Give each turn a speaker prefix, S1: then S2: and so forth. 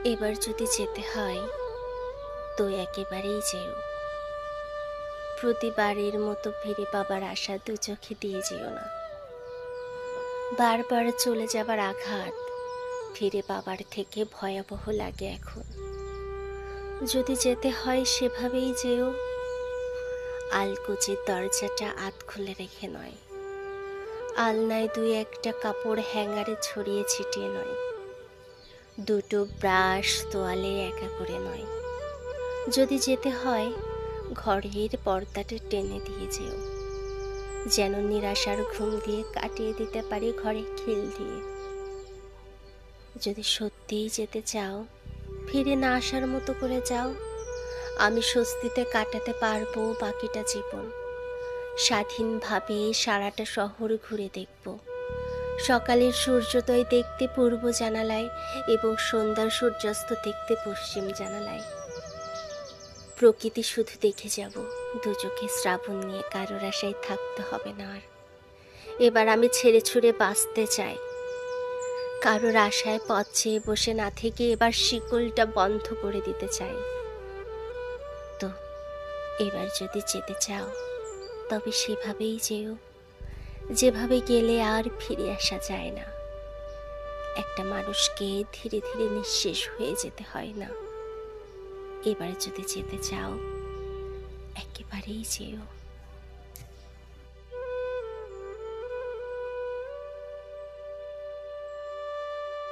S1: এবার যদি যেতে হয় তো একেবারেই যেও। প্রতিবারের মতো ফিরে পাবার আশা দু চোখে দিয়ে যেও না। বারবার চলে যাবার আঘাত ফিরে পাবার থেকে ভয়াবহ লাগে এখন। যদি যেতে হয় সেভাবেই যেও, আলকুচির দরজাটা আধ খুলে রেখে নয়, আলনায় দুই একটা কাপড় হ্যাঙ্গারে ছড়িয়ে ছিটিয়ে নয়, দুটো ব্রাশ তোয়ালে একা করে নয়। যদি যেতে হয় ঘরের পর্দাটা টেনে দিয়ে যেও, যেন নিরাশার ঘুম দিয়ে কাটিয়ে দিতে পারি ঘরে খিল দিয়ে। যদি সত্যিই যেতে চাও ফিরে না আসার মতো করে যাও, আমি স্বস্তিতে কাটাতে পারবো বাকিটা জীবন। স্বাধীনভাবে সারাটা শহর ঘুরে দেখব, সকালের সূর্যোদয় দেখতে পূর্ব জানালায় এবং সন্ধ্যার সূর্যাস্ত দেখতে পশ্চিম জানালায়। প্রকৃতি শুধু দেখে যাব, দু চোখে শ্রাবণ নিয়ে কারোর আশায় থাকতে হবে না আর। এবার আমি ছেড়ে ছুড়ে বাঁচতে চাই, কারোর আশায় পথ চেয়ে বসে না থেকে এবার শিকলটা বন্ধ করে দিতে চাই। তো এবার যদি যেতে চাও তবে সেভাবেই যেও, যেভাবে গেলে আর ফিরে আসা যায় না। একটা মানুষকে ধীরে ধীরে নিঃশেষ হয়ে যেতে হয় না। এবার যদি যেতে চাও একেবারেই যেও।